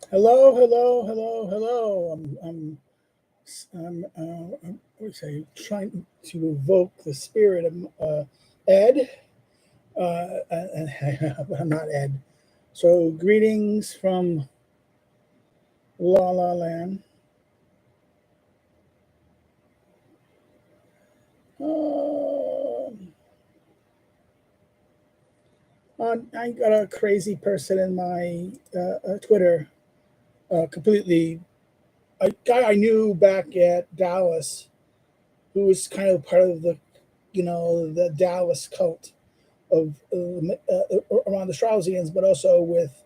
Hello, hello, hello, hello. I'm what say, trying to evoke the spirit of Ed, but I'm not Ed. So, greetings from La La Land. Uh, I got a crazy person in my Twitter, completely a guy I knew back at Dallas, who was kind of part of the Dallas cult of around the Straussians, but also with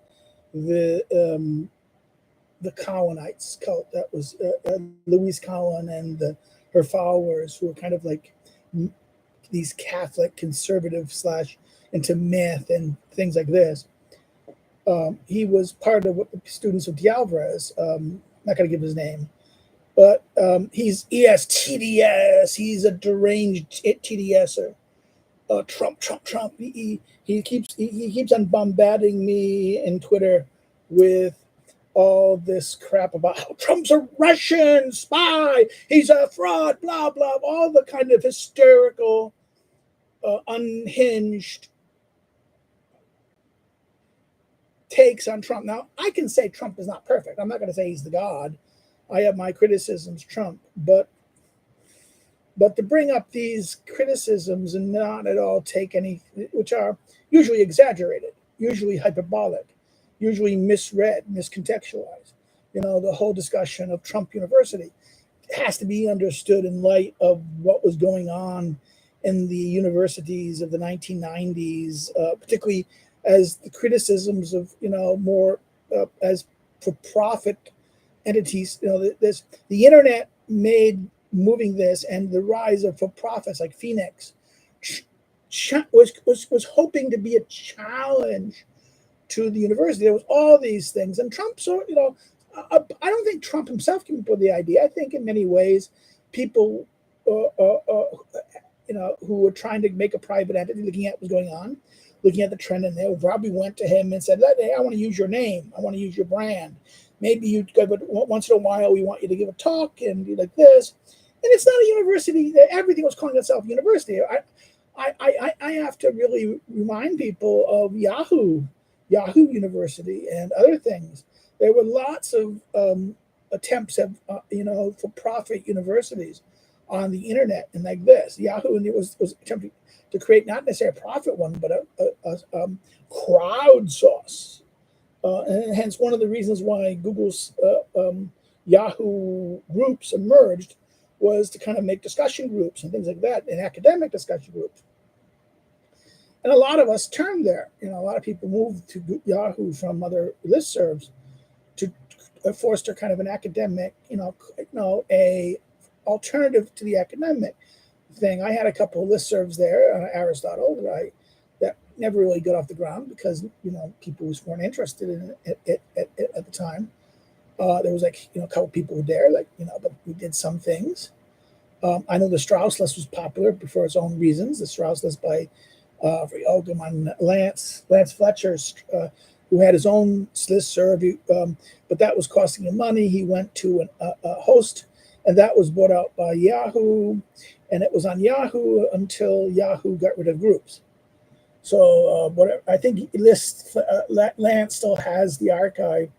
the the Colonites cult that was Louise Collin and her followers, who were kind of like these Catholic conservative slash into myth and things like this. He was part of what the students of D'Alvarez. Not going to give his name, but he has TDS. He's a deranged TDSer. Trump, Trump, Trump. He keeps on bombarding me in Twitter with all this crap about how Trump's a Russian spy. He's a fraud. Blah blah. All the kind of hysterical, unhinged takes on Trump. Now I can say Trump is not perfect. I'm not going to say he's the god. I have my criticisms, Trump, but to bring up these criticisms and not at all take any, which are usually exaggerated, usually hyperbolic, usually misread, miscontextualized. The whole discussion of Trump University has to be understood in light of what was going on in the universities of the 1990s, particularly as the criticisms of, more as for profit entities. The internet made moving this, and the rise of for profits like Phoenix was hoping to be a challenge to the university. There was all these things, and Trump. So I don't think Trump himself came up with the idea. I think in many ways, people, who were trying to make a private entity, looking at what was going on, looking at the trend in there, probably went to him and said, "Hey, I want to use your name. I want to use your brand. Maybe you give it once in a while. We want you to give a talk and be like this." And it's not a university. Everything was calling itself a university. I have to really remind people of Yahoo University, and other things. There were lots of attempts at for profit universities on the internet, and like this Yahoo, and it was attempting to create not necessarily a profit one, but a crowdsource, and hence one of the reasons why Google's Yahoo groups emerged was to kind of make discussion groups and things like that, and academic discussion groups. And a lot of us turned there. A lot of people moved to Yahoo from other listservs to foster kind of an academic, a alternative to the academic thing. I had a couple of listservs there, Aristotle, that never really got off the ground because people just weren't interested in it at the time. There was a couple people were there, but we did some things. I know the Strauss list was popular for its own reasons. The Strauss list by Lance Fletcher, who had his own listserv, but that was costing him money. He went to a host, and that was bought out by Yahoo, and it was on Yahoo until Yahoo got rid of groups. So whatever, I think Lance still has the archive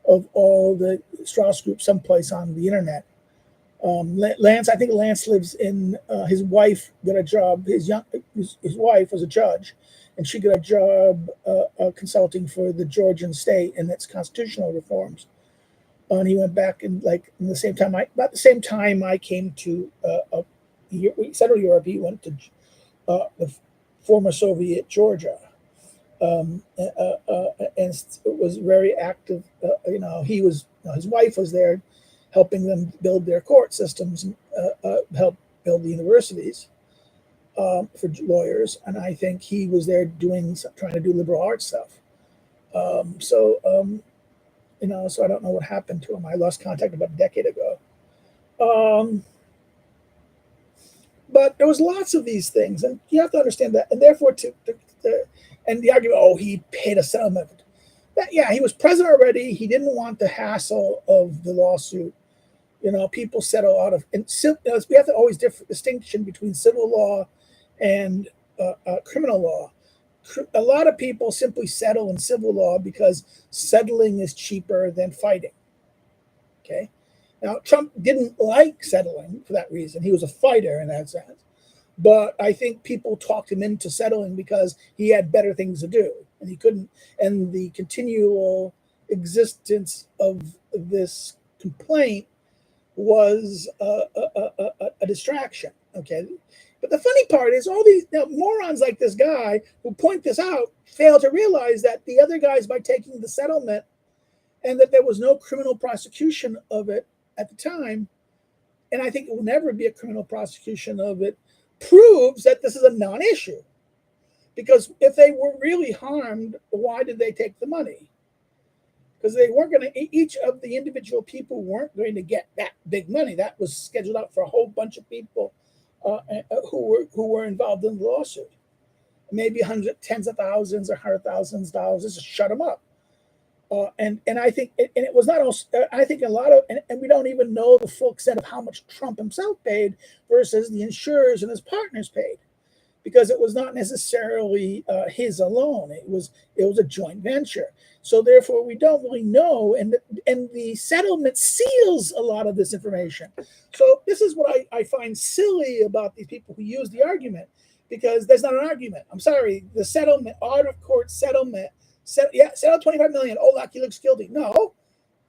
of all the Strauss groups someplace on the internet. Lance, I think Lance lives in. His wife got a job. His wife was a judge, and she got a job consulting for the Georgian state and its constitutional reforms. And he went back and in the same time, about the same time I came to Central Europe. He went to the former Soviet Georgia, and was very active. He was. His wife was there, helping them build their court systems, and help build the universities for lawyers. And I think he was there trying to do liberal arts stuff. So I don't know what happened to him. I lost contact about a decade ago. Um, but there was lots of these things, and you have to understand that. And therefore, and the argument, oh, he paid a settlement. Yeah, he was president already. He didn't want the hassle of the lawsuit. People settle out of, and we have to always distinction between civil law and criminal law. A lot of people simply settle in civil law because settling is cheaper than fighting. Okay. Now, Trump didn't like settling for that reason. He was a fighter in that sense. But I think people talked him into settling because he had better things to do. And he couldn't, and the continual existence of this complaint was a distraction. Okay. But the funny part is all these morons like this guy who point this out fail to realize that the other guys, by taking the settlement and that there was no criminal prosecution of it at the time, and I think it will never be a criminal prosecution of it, proves that this is a non-issue. Because if they were really harmed, why did they take the money? Because they weren't going to, each of the individual people weren't going to get that big money. That was scheduled out for a whole bunch of people who were involved in the lawsuit. Maybe tens of thousands or $100,000 just to shut them up. And I think, and it was not also, I think a lot of, and we don't even know the full extent of how much Trump himself paid versus the insurers and his partners paid, because it was not necessarily his alone. It was a joint venture. So therefore, we don't really know, and the settlement seals a lot of this information. So this is what I find silly about these people who use the argument, because there's not an argument. I'm sorry, the settlement, out of court settlement, settle 25 million. Oh, lucky looks guilty. No,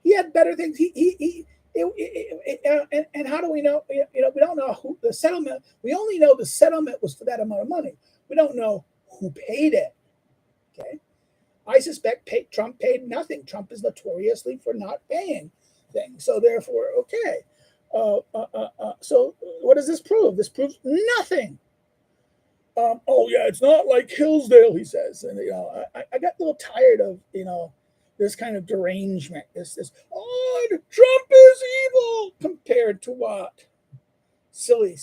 he had better things. And how do we know? We don't know who the settlement. We only know the settlement was for that amount of money. We don't know who paid it. Okay, I suspect Trump paid nothing. Trump is notoriously for not paying things. So therefore, okay. So what does this prove? This proves nothing. Oh yeah, it's not like Hillsdale, he says, and I got a little tired of this kind of derangement. This oh, Trump is evil compared to what? Silly.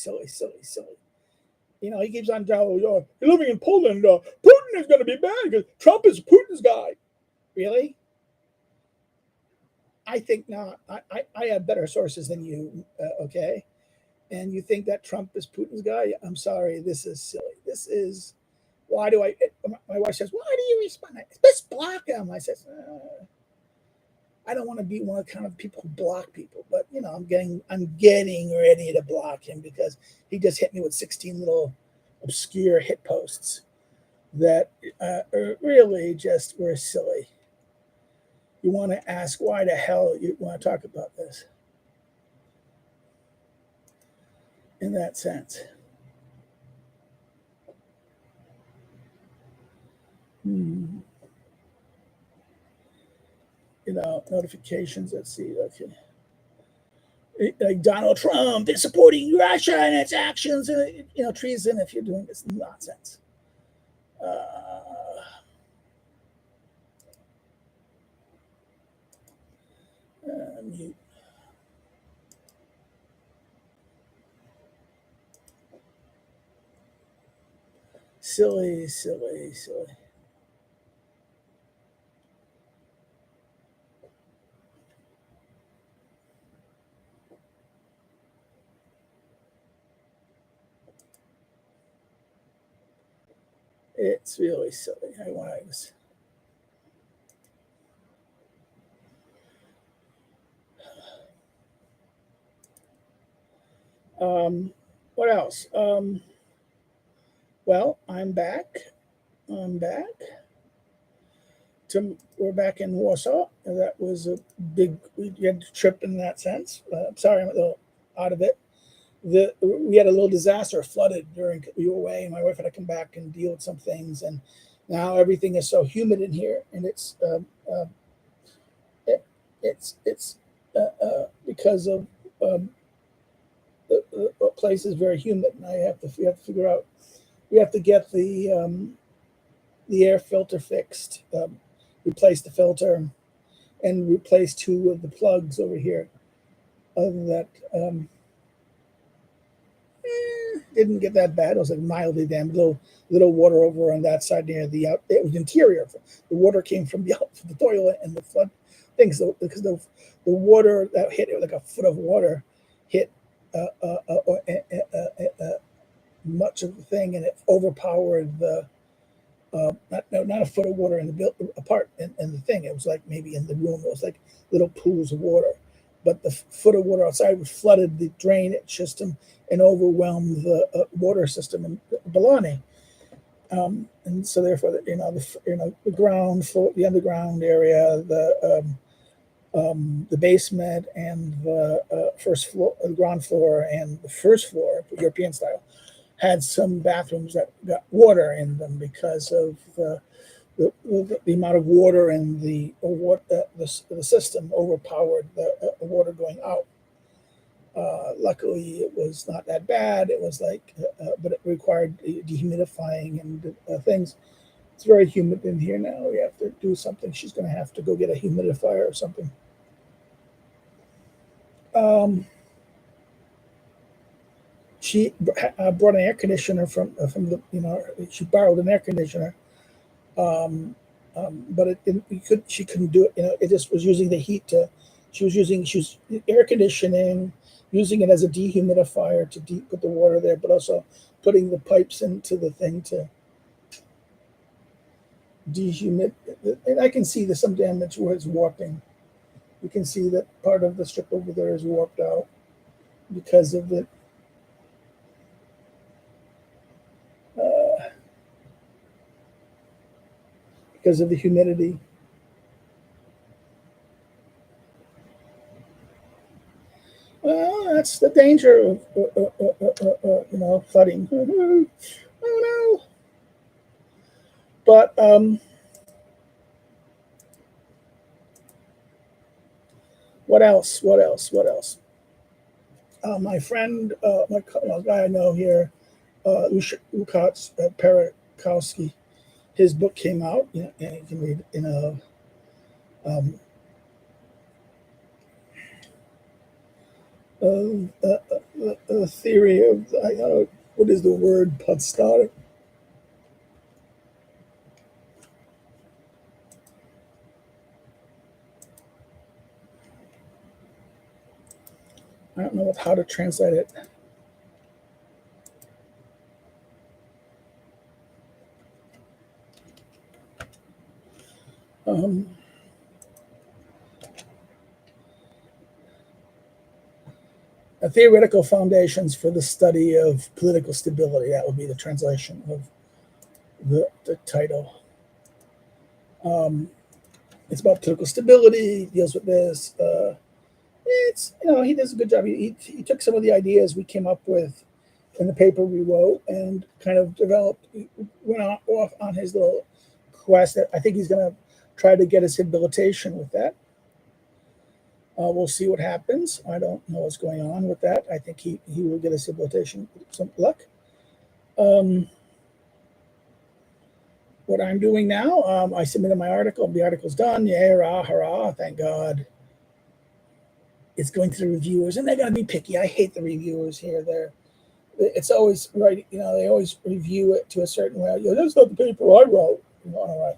He keeps on telling you're living in Poland. Putin is going to be bad because Trump is Putin's guy. Really? I think not. I have better sources than you. Okay. And you think that Trump is Putin's guy? I'm sorry, this is silly. This is, why do I, my wife says, why do you respond? Just block him. I says, I don't want to be one of the kind of people who block people, but I'm getting ready to block him because he just hit me with 16 little obscure hit posts that really just were silly. You want to ask why the hell you want to talk about this? In that sense. Notifications. Let's see. Okay. Like Donald Trump is supporting Russia and its actions, and treason if you're doing this nonsense. Mute. Silly. It's really silly. I want this. What else? Well, I'm back. We're back in Warsaw. That was a big trip in that sense. Sorry, I'm a little out of it. We had a little disaster, flooded during we were away, and my wife had to come back and deal with some things. And now everything is so humid in here, and it's because of the place is very humid, and we have to figure out. We have to get the air filter fixed, replace the filter, and replace 2 of the plugs over here. Other than that, Didn't get that bad. It was like mildly damaged. Little water over on that side near the out. It was interior. The water came from the toilet and the flood things because the water that hit it, like a foot of water hit much of the thing, and it overpowered the not a foot of water in the apart in the thing. It was like maybe in the room. It was like little pools of water, but the foot of water outside was flooded the drainage system and overwhelmed the water system in Baton. And so therefore, the ground floor, the underground area, the basement, and the first floor, the ground floor, and the first floor, European style, had some bathrooms that got water in them because of the amount of water in the system overpowered the water going out. Luckily, it was not that bad. It was like, but it required dehumidifying and things. It's very humid in here now. We have to do something. She's going to have to go get a humidifier or something. She brought an air conditioner from the she borrowed an air conditioner, but it didn't. She couldn't do it. It just was using the heat to. She was air conditioning, using it as a dehumidifier to put the water there, but also putting the pipes into the thing to dehumid. And I can see there's some damage where it's warping. You can see that part of the strip over there is warped out because of it. Because of the humidity. Well, that's the danger of flooding. Oh no! But what else? My friend, my guy I know here, Lukács Perakowski, his book came out. And you can read a theory of what is the word podstata? I don't know how to translate it. Theoretical foundations for the study of political stability. That would be the translation of the title. It's about political stability. Deals with this. It's he does a good job. He took some of the ideas we came up with in the paper we wrote and kind of developed. Went off on his little quest. I think he's going to try to get his habilitation with that. We'll see what happens. I don't know what's going on with that. I think he will get his habilitation with some luck. What I'm doing now, I submitted my article. The article's done. Yay, hurrah, hurrah, thank God. It's going to the reviewers, and they're going to be picky. I hate the reviewers here. It's always right. They always review it to a certain way. That's not the paper I wrote. All right.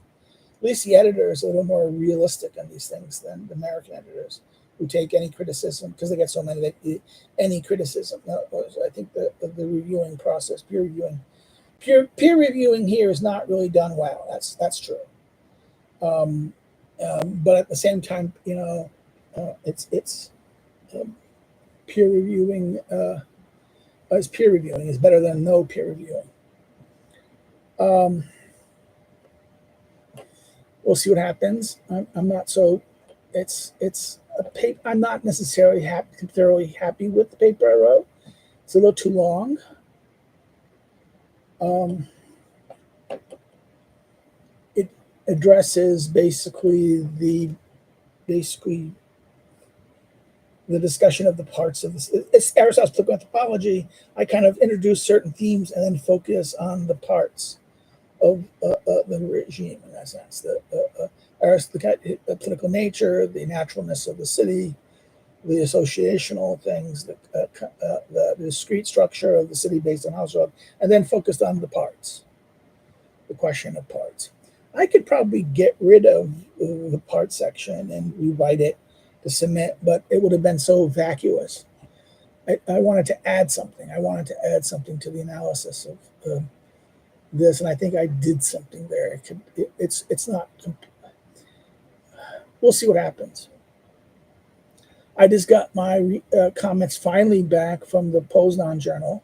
At least the editor is a little more realistic on these things than the American editors, who take any criticism because they get so many. Any criticism. I think the reviewing process, peer reviewing here is not really done well. That's true. But at the same time, it's peer reviewing. Peer reviewing is better than no peer reviewing. We'll see what happens. I'm not so. It's a paper. I'm not necessarily thoroughly happy with the paper I wrote. It's a little too long. It addresses basically the discussion of the parts of this. It's Aristotle's political anthropology. I kind of introduce certain themes and then focus on the parts of the regime in that sense. The political nature, the naturalness of the city, the associational things, the discrete structure of the city based on household, and then focused on the parts, the question of parts. I could probably get rid of the part section and rewrite it to submit, but it would have been so vacuous. I wanted to add something. I wanted to add something to the analysis of this, and I think I did something there. It's not. We'll see what happens. I just got my comments finally back from the Poznan journal.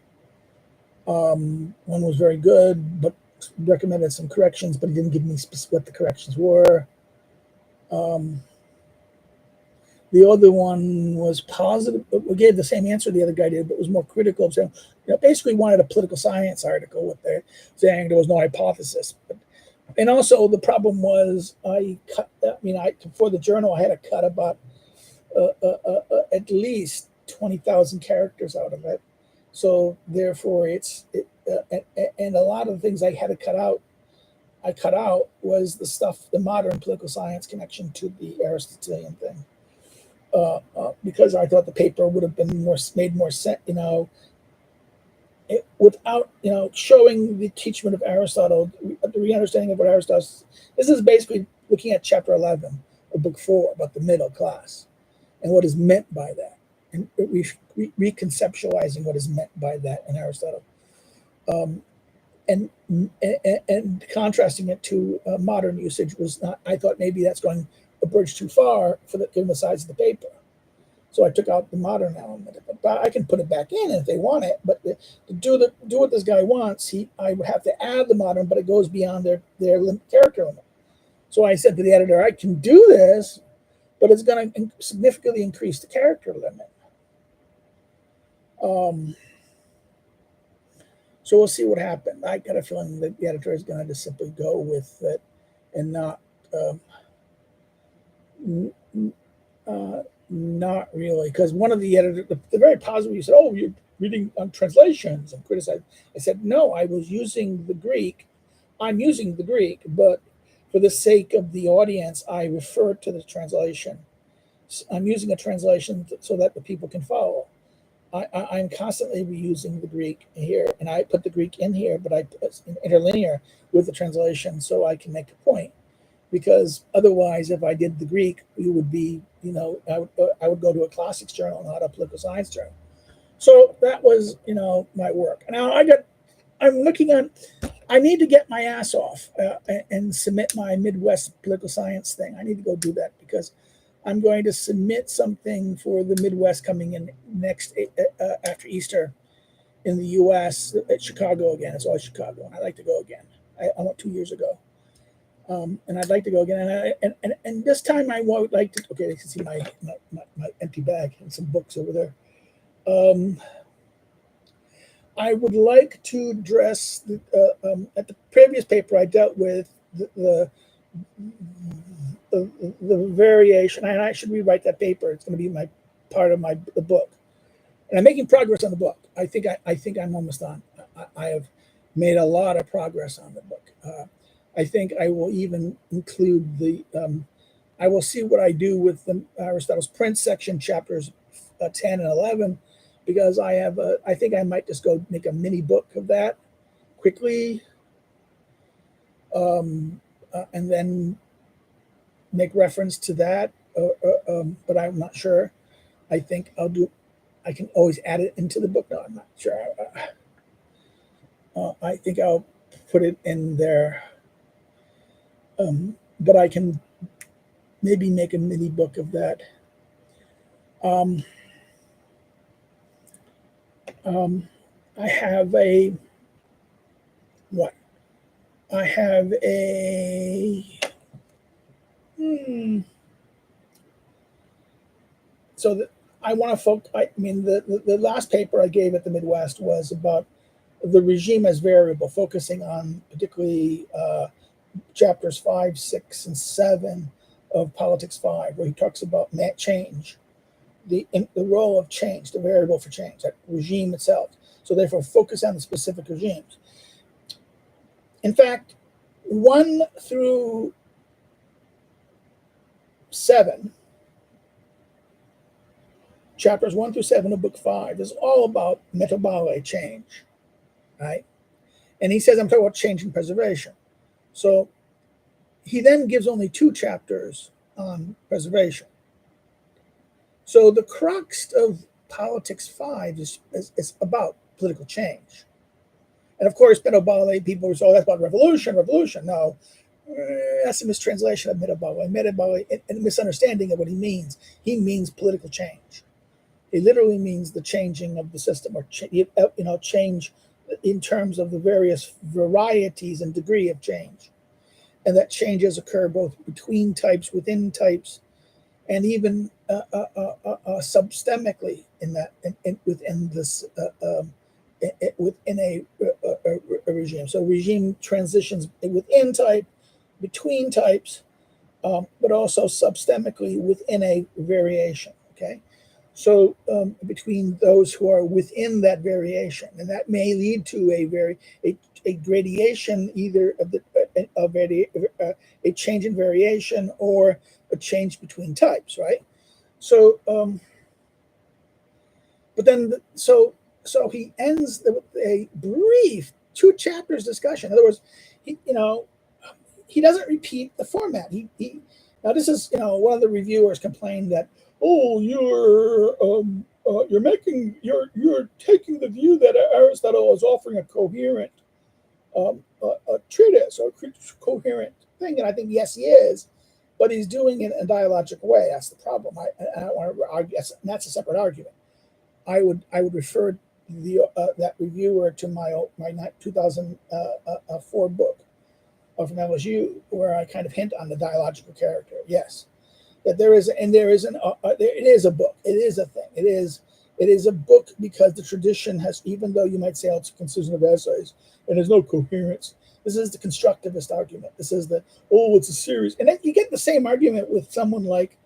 One was very good, but recommended some corrections, but he didn't give me what the corrections were. The other one was positive. We gave the same answer the other guy did, but was more critical. So, basically wanted a political science article with there saying there was no hypothesis. And also the problem was for the journal, I had to cut about at least 20,000 characters out of it. So therefore and a lot of the things I had to cut out, was the stuff, the modern political science connection to the Aristotelian thing. Because I thought the paper would have been made more sense, without showing the teachment of Aristotle, the re-understanding of what Aristotle. This is basically looking at chapter 11 of book 4 about the middle class and what is meant by that, and reconceptualizing what is meant by that in Aristotle, and contrasting it to modern usage was not. I thought maybe that's going a bridge too far given the size of the paper. So I took out the modern element, but I can put it back in if they want it. But to do what this guy wants, I would have to add the modern, but it goes beyond their character limit. So I said to the editor, I can do this, but it's going to significantly increase the character limit. So we'll see what happens. I got a feeling that the editor is going to just simply go with it and not really, because one of the editors, the very positive, you said, "Oh, you're reading translations and criticizing." I said, "No, I was using the Greek. I'm using the Greek, but for the sake of the audience, I refer to the translation. I'm using a translation so that the people can follow. I'm constantly reusing the Greek here, and I put the Greek in here, but I interlinear with the translation so I can make a point. Because otherwise, if I did the Greek, you would be, I would go to a classics journal, not a political science journal. So that was, my work. Now I'm looking on. I need to get my ass off and submit my Midwest political science thing. I need to go do that because I'm going to submit something for the Midwest coming in next after Easter in the U.S. at Chicago again. It's always Chicago, and I'd like to go again. I went 2 years ago. And I'd like to go again. And this time I would like to, okay, you can see my empty bag and some books over there. I would like to address, at the previous paper I dealt with the variation, and I should rewrite that paper. It's going to be part of the book. And I'm making progress on the book. I think I'm almost done. I have made a lot of progress on the book. I think I will even include I will see what I do with the Aristotle's Prince section, chapters 10 and 11, because I think I might just go make a mini book of that quickly, and then make reference to that, but I'm not sure. I think I can always add it into the book. No, I'm not sure. I think I'll put it in there. But I can maybe make a mini book of that. I have so I want to focus. The last paper I gave at the Midwest was about the regime as variable, focusing on particularly chapters 5, 6, and 7 of Politics 5, where he talks about change, the role of change, the variable for change, that regime itself. So therefore, focus on the specific regimes. In fact, 1 through 7 chapters 1 through 7 of book 5 is all about metabole, change, right? And he says, I'm talking about change and preservation. So he then gives only 2 chapters on preservation. So the crux of Politics 5 is about political change. And of course, metabole, people were, oh, that's about revolution. No, that's a mistranslation of metabole. Metabole, and a misunderstanding of what he means. He means political change. It literally means the changing of the system, or change in terms of the various varieties and degree of change. And that changes occur both between types, within types, and even substemically within this within a regime. So regime transitions within type, between types, but also substemically within a variation. Okay, so between those who are within that variation, and that may lead to a gradation, either of a change in variation or a change between types, right? So, but then so he ends with a brief 2 chapters discussion. In other words, he doesn't repeat the format. He now, this is, one of the reviewers complained that, oh, you're taking the view that Aristotle is offering a coherent a treatise or a coherent thing, and I think yes, he is, but he's doing it in a dialogical way. That's the problem. I don't want to argue. That's a separate argument. I would refer that reviewer to my 2004 book from LSU, where I kind of hint on the dialogical character. Yes, that there is, and there is it is a book. It is a thing. It is a book because the tradition has, even though you might say, oh, it's a constitution of essays and there's no coherence. This is the constructivist argument. This is it's a series. And then you get the same argument with someone like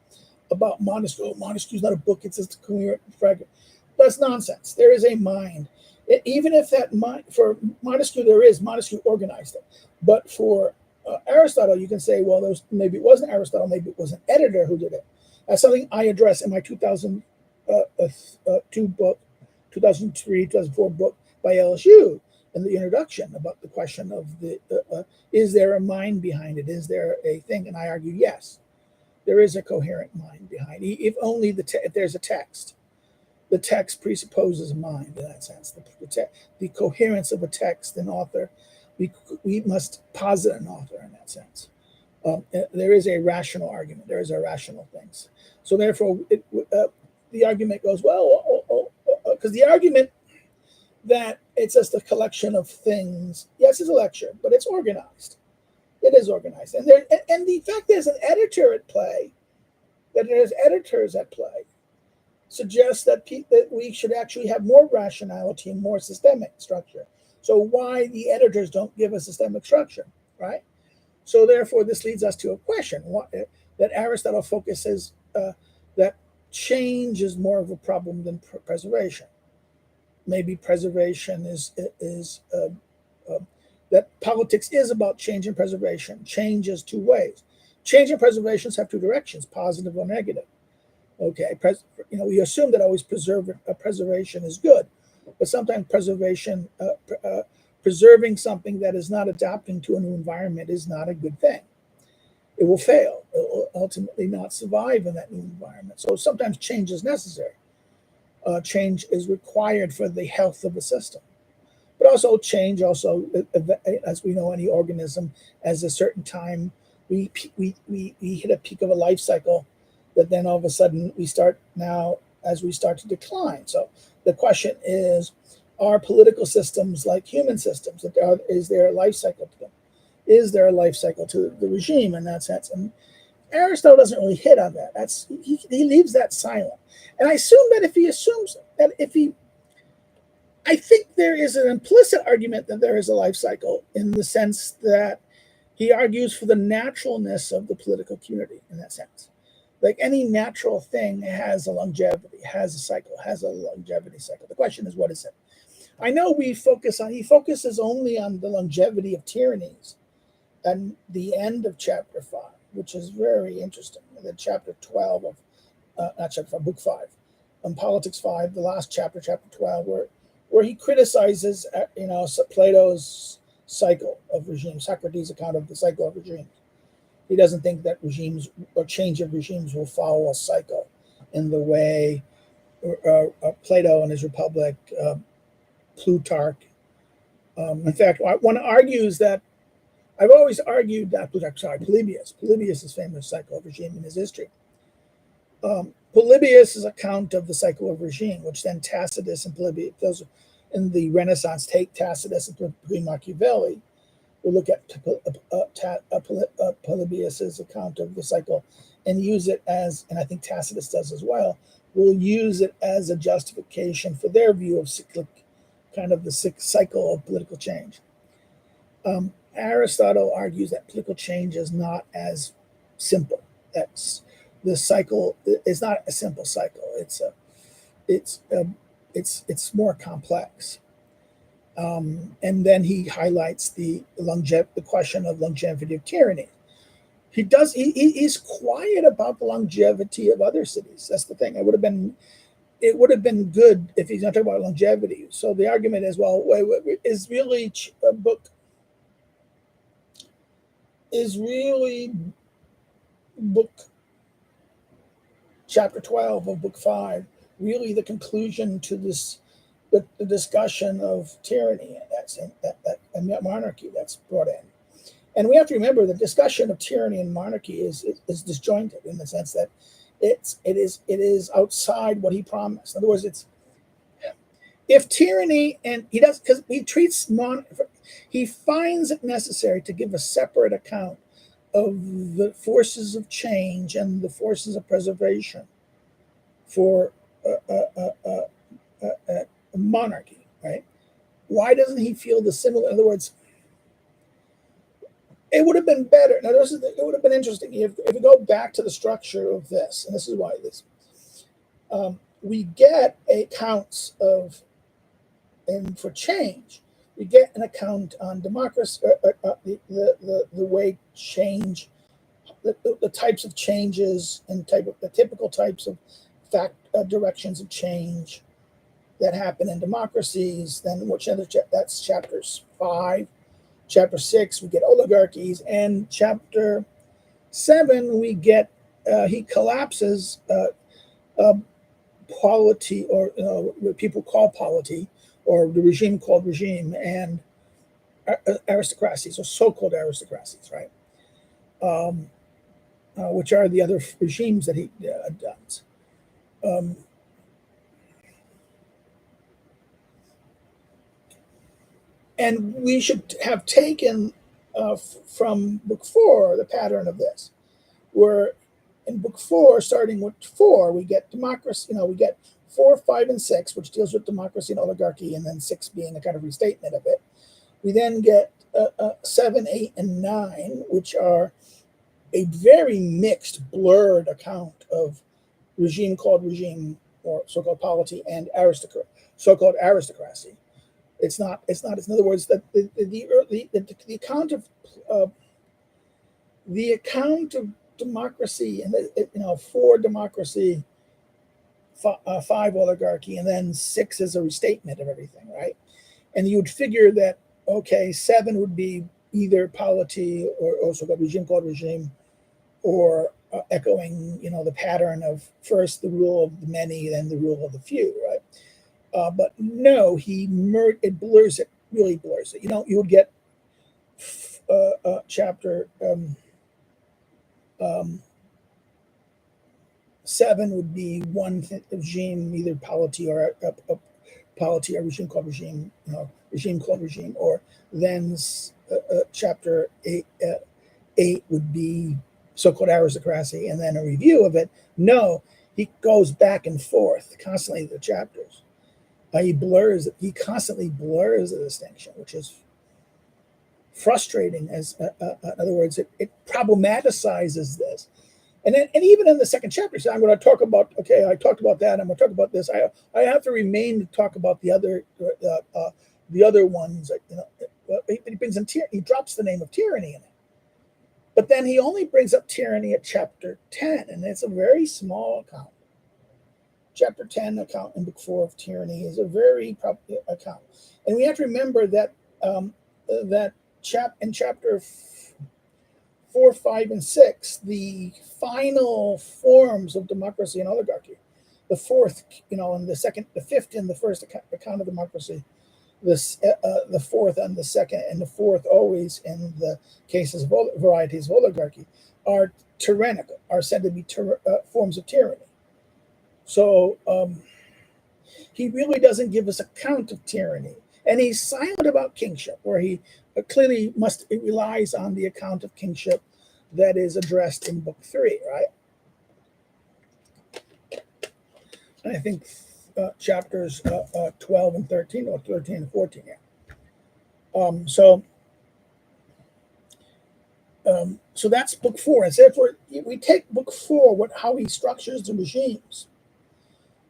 about Montesquieu. Oh, Montesquieu's not a book, it's just a coherent fragment. That's nonsense. There is a mind. Even if that mind, for Montesquieu, Montesquieu organized it. But for Aristotle, you can say, well, maybe it wasn't Aristotle, maybe it was an editor who did it. That's something I address in my 2002 book, 2003, 2004 book by LSU, in the introduction, about the question of is there a mind behind it? Is there a thing? And I argue, yes, there is a coherent mind behind it. If only if there's a text. The text presupposes a mind in that sense. The coherence of a text, an author, we must posit an author in that sense. There is a rational argument. There is a rational things. So therefore, the argument goes, well, because the argument that it's just a collection of things. Yes, it's a lecture, but it's organized. It is organized, and the fact there's an editor at play, that there's editors at play, suggests that we should actually have more rationality and more systemic structure. So why the editors don't give a systemic structure, right? So therefore, this leads us to a question that Aristotle focuses that change is more of a problem than preservation. Maybe preservation is that politics is about change and preservation. Change is 2 ways. Change and preservations have 2 directions, positive or negative. Okay, we assume that always preservation is good, but sometimes preserving something that is not adapting to a new environment is not a good thing. It will fail. It will ultimately not survive in that new environment. So sometimes change is necessary. Change is required for the health of the system. But also change, as we know, any organism, as a certain time, we hit a peak of a life cycle, that then all of a sudden we start to decline. So the question is, are political systems like human systems? Is there a life cycle to them? Is there a life cycle to the regime in that sense? And Aristotle doesn't really hit on that. He leaves that silent. And I assume that I think there is an implicit argument that there is a life cycle, in the sense that he argues for the naturalness of the political community in that sense. Like any natural thing has a longevity, has a longevity cycle. The question is, what is it? I know he focuses only on the longevity of tyrannies and the end of chapter 5, which is very interesting. The chapter 12 of, not chapter 5, book 5. Politics 5, the last chapter, chapter 12, where he criticizes, Plato's cycle of regimes, Socrates' account of the cycle of regimes. He doesn't think that regimes or change of regimes will follow a cycle in the way Plato and his Republic, Plutarch. In fact, one argues that I've always argued that Polybius' famous cycle of regime in his history. Polybius' account of the cycle of regime, which then Tacitus and Polybius, those in the Renaissance take Tacitus and Machiavelli, will look at Polybius' account of the cycle and use it as, and I think Tacitus does as well, will use it as a justification for their view of the cycle of political change. Aristotle argues that political change is not as simple. That's the cycle is not a simple cycle. It's more complex. And then he highlights the question of longevity of tyranny. He's quiet about the longevity of other cities. That's the thing. It would have been good if he's not talking about longevity. So the argument is, well, is really book chapter 12 of book 5 really the conclusion to this the discussion of tyranny and monarchy that's brought in. And we have to remember the discussion of tyranny and monarchy is disjointed in the sense that it is outside what he promised. In other words, if tyranny, and he does, because he finds it necessary to give a separate account of the forces of change and the forces of preservation for a monarchy, right? Why doesn't he feel the similar? In other words, it would have been better. Now, it would have been interesting if we go back to the structure of this, and this is why we get accounts of, and for change, we get an account on democracy, the way change, the types of changes and the typical types of directions of change that happen in democracies. Then that's chapters 5. Chapter 6, we get oligarchies, and chapter 7, we get he collapses polity, or what people call polity, or the regime called regime, and aristocracies, or so-called aristocracies, right? Which are the other regimes that he does. And we should have taken from book 4 the pattern of this, where in book 4, starting with 4, we get democracy. We get 4, 5, and 6, which deals with democracy and oligarchy, and then 6 being a kind of restatement of it. We then get 7, 8, and 9, which are a very mixed, blurred account of regime called regime, or so-called polity, and so-called aristocracy. It's not. In other words, that the account of democracy, and 4 democracy, 5 oligarchy, and then 6 is a restatement of everything, right? And you would figure that 7 would be either polity or also called regime called regime, or echoing the pattern of first the rule of the many, then the rule of the few, right? But no, it blurs it, really blurs it. You would get chapter 7 would be one regime, either polity or regime called regime, regime called regime, or then chapter 8 would be so-called aristocracy, and then a review of it. No, he goes back and forth constantly the chapters. He constantly blurs the distinction, which is frustrating. In other words, it problematizes this. And even in the second chapter, so I'm going to talk about, I talked about that, I'm going to talk about this. I have to remain to talk about the other ones. He brings in he drops the name of tyranny in it. But then he only brings up tyranny at chapter 10, and it's a very small account. chapter 10 account in book 4 of tyranny is a very account. And we have to remember that that in chapter 4, 5, and 6, the final forms of democracy and oligarchy, the fourth, and the fifth in the first account of democracy, the fourth and the second, and the fourth always in the cases of varieties of oligarchy, are tyrannical, are said to be forms of tyranny. So he really doesn't give us account of tyranny. And he's silent about kingship, where he clearly it relies on the account of kingship that is addressed in book 3, right? And I think chapters 12 and 13, or 13 and 14, yeah. So that's book 4. And so therefore, we take book 4, how he structures the regimes,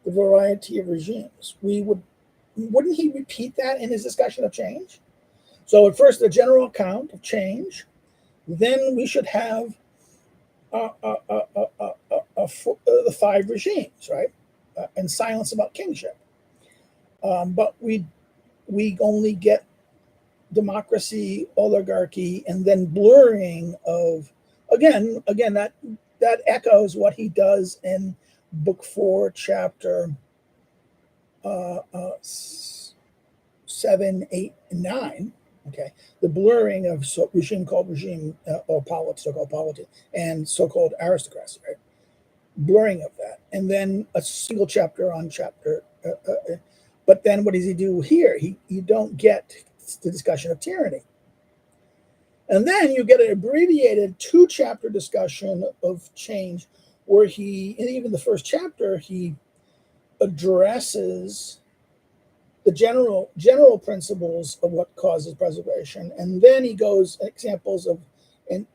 the variety of regimes. Wouldn't he repeat that in his discussion of change? So at first, the general account of change. Then we should have the 5 regimes, right? And silence about kingship. But we only get democracy, oligarchy, and then blurring of again that echoes what he does in book 4, chapter 7, 8, and 9. Okay, the blurring of regime or polity, so-called polity, and so-called aristocracy, right? Blurring of that, and then a single chapter on chapter. But then what does he do here? You don't get the discussion of tyranny. And then you get an abbreviated 2-chapter discussion of change, where in even the first chapter, he addresses the general principles of what causes preservation, and then he goes examples in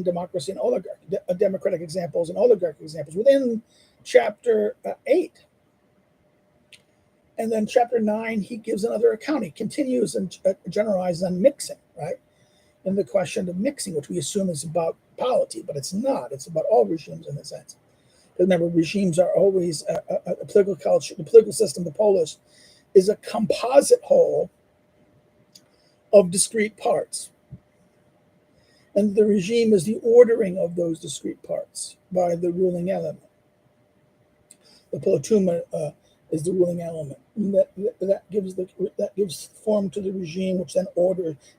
democracy and oligarchy, democratic examples and oligarchic examples within chapter 8. And then chapter 9, he gives another account. He continues and generalizes on mixing, right? And the question of mixing, which we assume is about polity, but it's not. It's about all regimes in a sense. Remember, regimes are always a political culture. The political system, the polis, is a composite whole of discrete parts. And the regime is the ordering of those discrete parts by the ruling element. The polituma is the ruling element. And that gives form to the regime, which then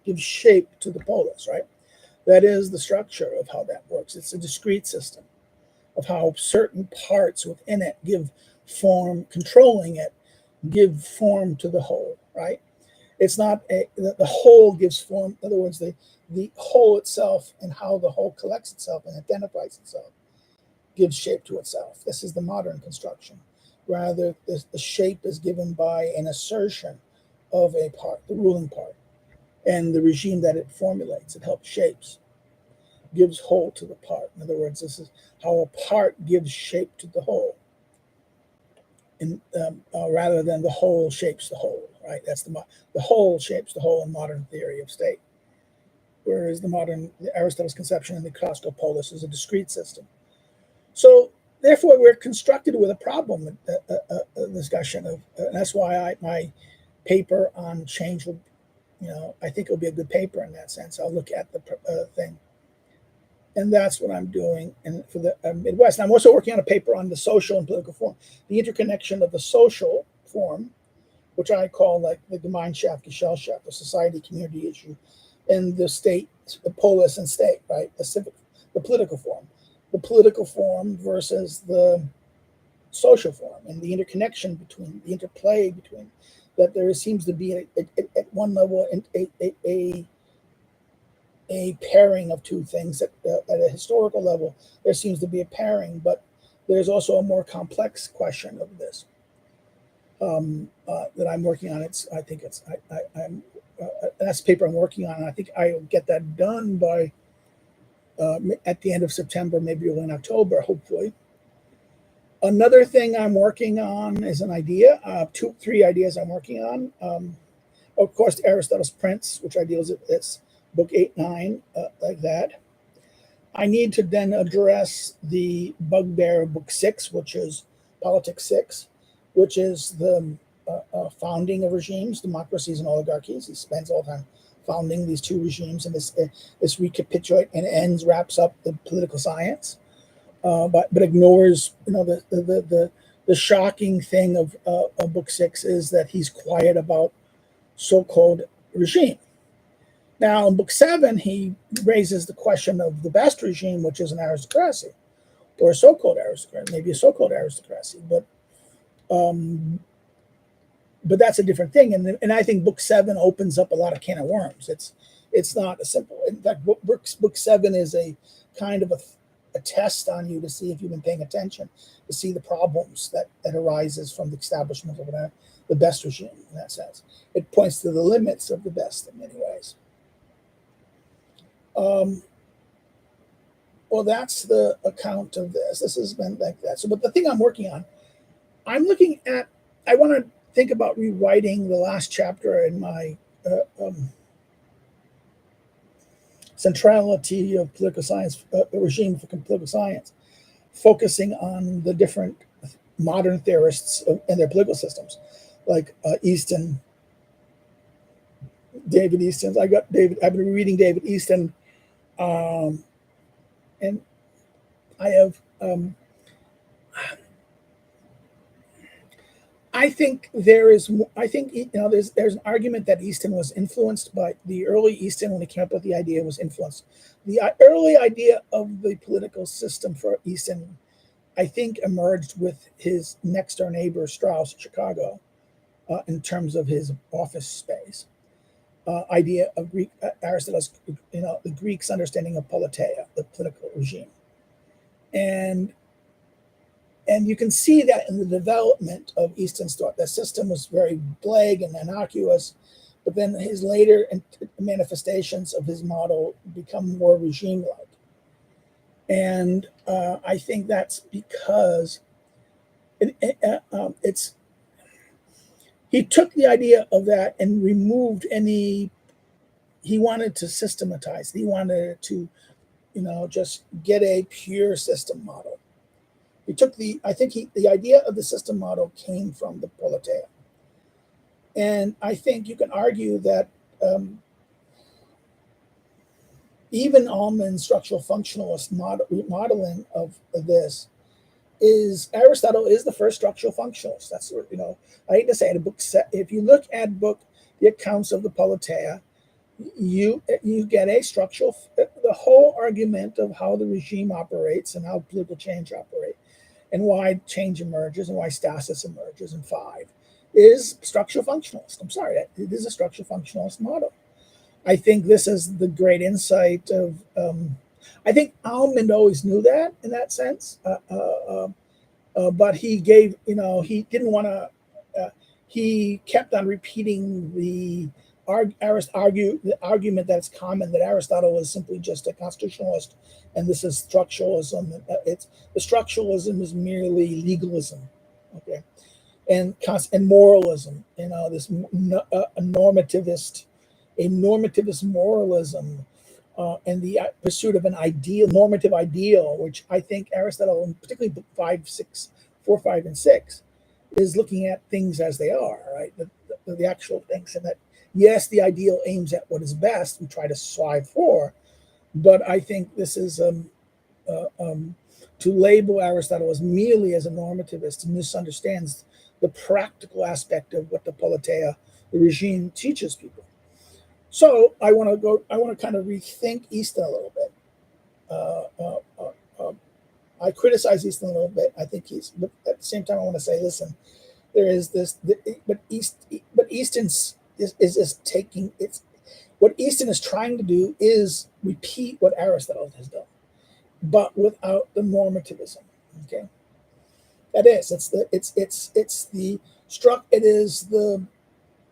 gives shape to the polis, right? That is the structure of how that works. It's a discrete system of how certain parts within it give form, controlling it, give form to the whole, right? It's not the whole gives form. In other words, the whole itself and how the whole collects itself and identifies itself gives shape to itself. This is the modern construction. Rather, the shape is given by an assertion of a part, the ruling part, and the regime that it formulates, it helps shapes, gives whole to the part. In other words, this is how a part gives shape to the whole. And rather than the whole shapes the whole, right? That's the whole shapes the whole in modern theory of state, whereas Aristotle's conception in the classical polis is a discrete system. So therefore, we're constructed with a problem, a discussion of, and that's why my paper on change will, I think it'll be a good paper in that sense. I'll look at the thing. And that's what I'm doing for the Midwest. And I'm also working on a paper on the social and political form, the interconnection of the social form, which I call like the Gemeinschaft, Gesellschaft, the society community issue, and the state, the polis and state, right? The political form versus the social form, and the interconnection between, the interplay between, that there seems to be at one level a pairing of two things. At a historical level, there seems to be a pairing, but there's also a more complex question of this that I'm working on. That's the paper I'm working on. And I think I'll get that done by at the end of September, maybe early in October, hopefully. Another thing I'm working on is an idea. 3 ideas I'm working on. Of course, Aristotle's Prince, which I deal with this. Book 8, 9, like that. I need to then address the bugbear of book 6, which is Politics 6, which is the founding of regimes, democracies, and oligarchies. He spends all the time founding these two regimes, and this recapitulate and wraps up the political science, but ignores the shocking thing of book 6 is that he's quiet about so-called regime. Now, in book 7, he raises the question of the best regime, which is an aristocracy, or a so-called aristocracy, maybe a so-called aristocracy, but that's a different thing. And I think book 7 opens up a lot of can of worms. It's not a simple. In fact, book 7 is a kind of a test on you to see if you've been paying attention, to see the problems that arises from the establishment of the best regime. In that sense, it points to the limits of the best in many ways. Well, that's the account of this. This has been like that. So, but the thing I'm working on, I want to think about rewriting the last chapter in my centrality of political science, regime for political science, focusing on the different modern theorists and their political systems, like Easton, David Easton. I've been reading David Easton, and I have. I think there's an argument that Easton was influenced by the early Easton when he came up with the idea was influenced. The early idea of the political system for Easton, I think, emerged with his next door neighbor Strauss in Chicago, in terms of his office space. Idea of Aristotle's, the Greeks' understanding of politeia, the political regime, and you can see that in the development of Easton's thought. The system was very vague and innocuous, but then his later manifestations of his model become more regime-like. And I think that's because he took the idea of that and removed he wanted to systematize. He wanted to, just get a pure system model. He took the idea of the system model came from the politeia. And I think you can argue that even Allman's structural functionalist modeling of this is Aristotle is the first structural functionalist. That's I hate to say it. If you look at the accounts of the politeia, you get a structural. The whole argument of how the regime operates and how political change operates, and why change emerges and why stasis emerges in 5 is structural functionalist. I'm sorry, it is a structural functionalist model. I think this is the great insight of. I think Allman always knew that in that sense, but he gave. He didn't want to. He kept on repeating the argument that's common, that Aristotle is simply just a constitutionalist, and this is structuralism. The structuralism is merely legalism, okay, and moralism. This a normativist moralism, and the pursuit of an normative ideal, which I think Aristotle, and particularly book 4, 5, and 6, is looking at things as they are, right? The actual things, and that. Yes, the ideal aims at what is best. We try to strive for, but I think this is to label Aristotle as merely as a normativist misunderstands the practical aspect of what the politeia, the regime, teaches people. So I want to kind of rethink Easton a little bit. I criticize Easton a little bit. I think but at the same time, I want to say, listen, there is this, but Easton's. Is just taking what Easton is trying to do is repeat what Aristotle has done, but without the normativism. Okay, that is it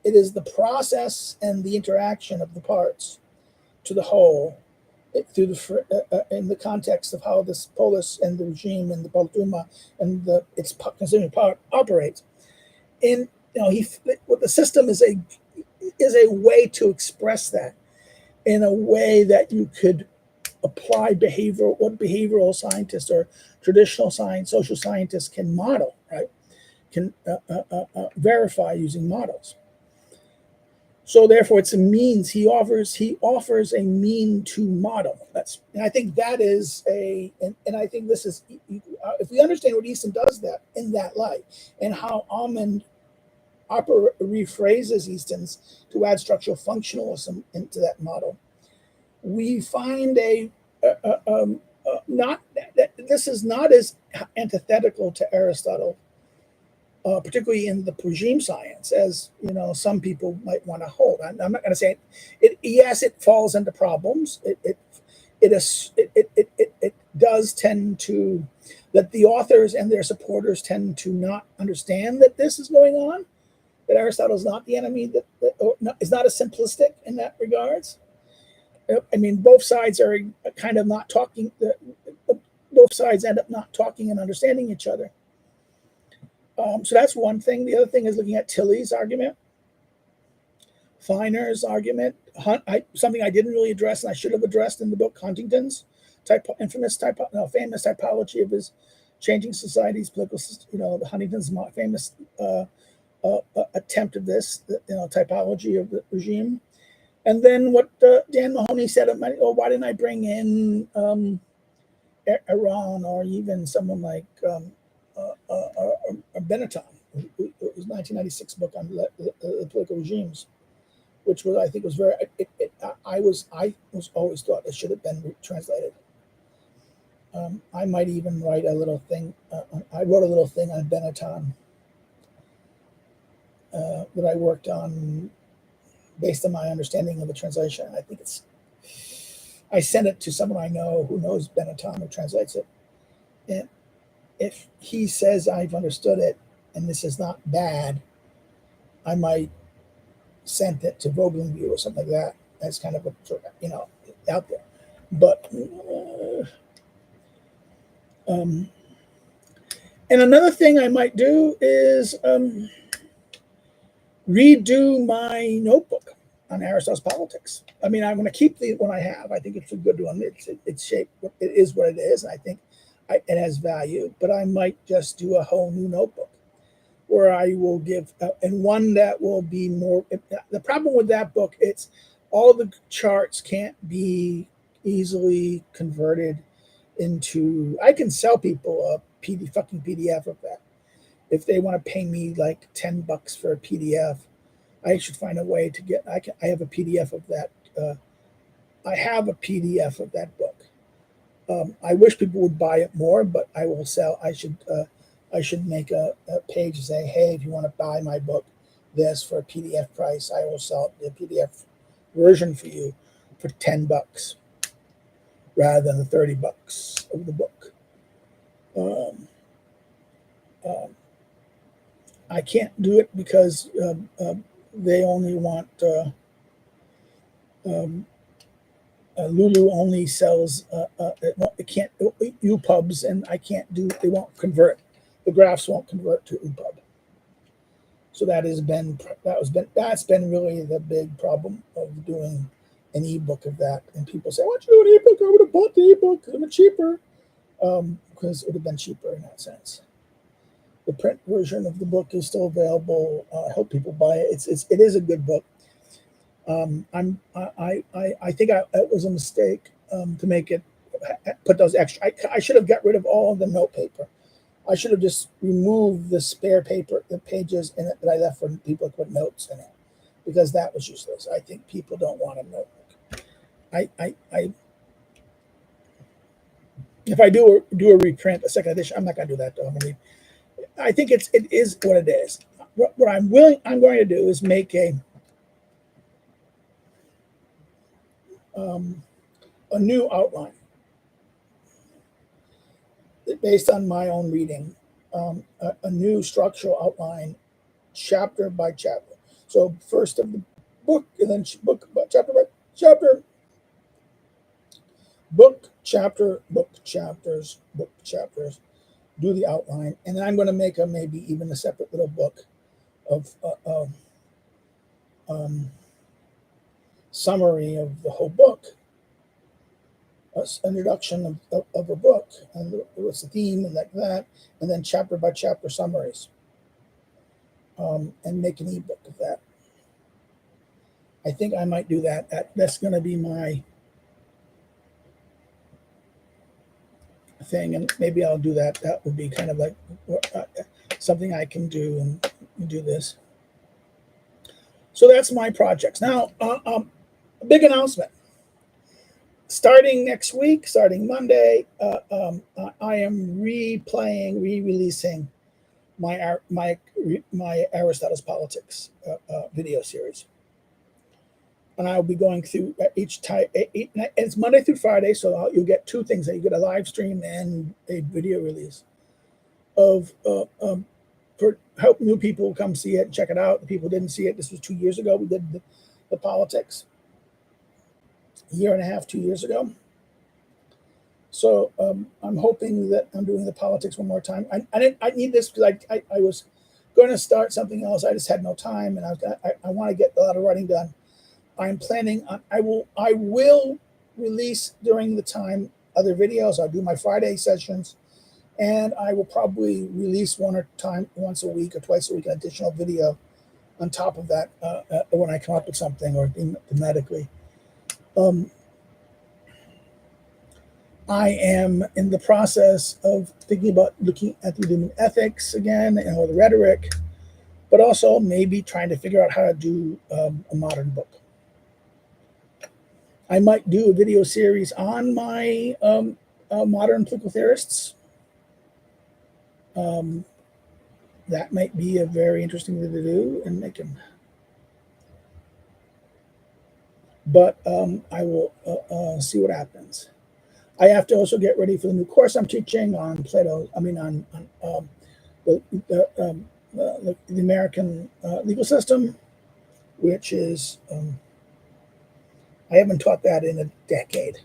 is the process and the interaction of the parts to the whole through in the context of how this polis and the regime and the polituma and its consuming part operates. And what the system is a way to express that in a way that you could apply what behavioral scientists or traditional science, social scientists can model, right? Can verify using models. So therefore, it's a means. He offers a mean to model. And I think that is and I think this is, if we understand what Easton does that in that light, and how Almond rephrases Easton's to add structural functionalism into that model, we find not that this is not as antithetical to Aristotle, particularly in the regime science, as some people might want to hold. I'm not going to say it. Yes, it falls into problems. It does tend to, that the authors and their supporters tend to not understand that this is going on. That Aristotle is not the enemy. Is not as simplistic in that regards. I mean, both sides are kind of not talking. Both sides end up not talking and understanding each other. So that's one thing. The other thing is looking at Tilley's argument, Feiner's argument, something I didn't really address and I should have addressed in the book, Huntington's famous typology of his changing society's political system. Huntington's famous attempt of this, typology of the regime. And then what Dan Mahoney said, why didn't I bring in Iran or even someone like Baton, his 1996 book on the political regimes, which was, I think, was very. I was always thought it should have been translated. I might even write a little thing. I wrote a little thing on Baton that I worked on based on my understanding of the translation. I think I sent it to someone I know who knows Baton, who translates it. And if he says I've understood it and this is not bad, I might send it to Voglinview or something like that. That's kind of out there. But and another thing I might do is redo my notebook on Aristotle's politics. I mean, I'm going to keep the one I have. I think it's a good one. It's shaped. It is what it is. And I think it has value. But I might just do a whole new notebook where I will give, and one that will be more. The problem with that book, it's all the charts can't be easily converted into. I can sell people a PDF of that. If they want to pay me like $10 for a PDF, I should find a way to get. I have a PDF of that. I have a PDF of that book. I wish people would buy it more, but I will sell. I should make a page and say, hey, if you want to buy my book, this for a PDF price, I will sell the PDF version for you for $10 rather than the $30 of the book. I can't do it because they only want Lulu only sells it can't UPubs, and I can't do. They won't convert. The graphs won't convert to UPub. So that's been really the big problem of doing an ebook of that. And people say, "Why don't you do an ebook? I would have bought the ebook. It would have been cheaper." Because it would have been cheaper in that sense. The print version of the book is still available. I hope people buy it. It is a good book. I think it was a mistake to make it put those extra. I should have got rid of all of the note paper. I should have just removed the spare paper, the pages in it that I left for people to put notes in it, because that was useless. I think people don't want a notebook. If I do a reprint, a second edition, I'm not going to do that though. I think it is what it is. What I'm going to do is make a new outline based on my own reading, a new structural outline, chapter by chapter. So first of the book, and then book by chapter by chapter, book chapters, do the outline, and then I'm going to make maybe even a separate little book of summary of the whole book. introduction of a book and what's the theme and like that, and then chapter by chapter summaries, and make an ebook of that. I think I might do that. That's going to be my thing, and maybe I'll do that. That would be kind of like something I can do and do this. So that's my projects. Now, a big announcement. Starting next week, starting Monday, I am re-releasing my Aristotle's Politics video series, and I'll be going through each time. It's Monday through Friday, so you'll get two things: you get a live stream and a video release of for help new people come see it and check it out. The people who didn't see it. This was 2 years ago. We did the politics. A year and a half, 2 years ago. So I'm hoping that I'm doing the politics one more time. I need this because I was going to start something else. I just had no time, and I want to get a lot of writing done. I'm planning on I will release during the time other videos. I'll do my Friday sessions, and I will probably release once a week or twice a week an additional video on top of that when I come up with something or thematically. I am in the process of thinking about looking at the human ethics again and all the rhetoric, but also maybe trying to figure out how to do a modern book. I might do a video series on my modern political theorists. That might be a very interesting thing to do, and they can. But I will see what happens. I have to also get ready for the new course I'm teaching on Plato. I mean, on the American legal system, which is I haven't taught that in a decade.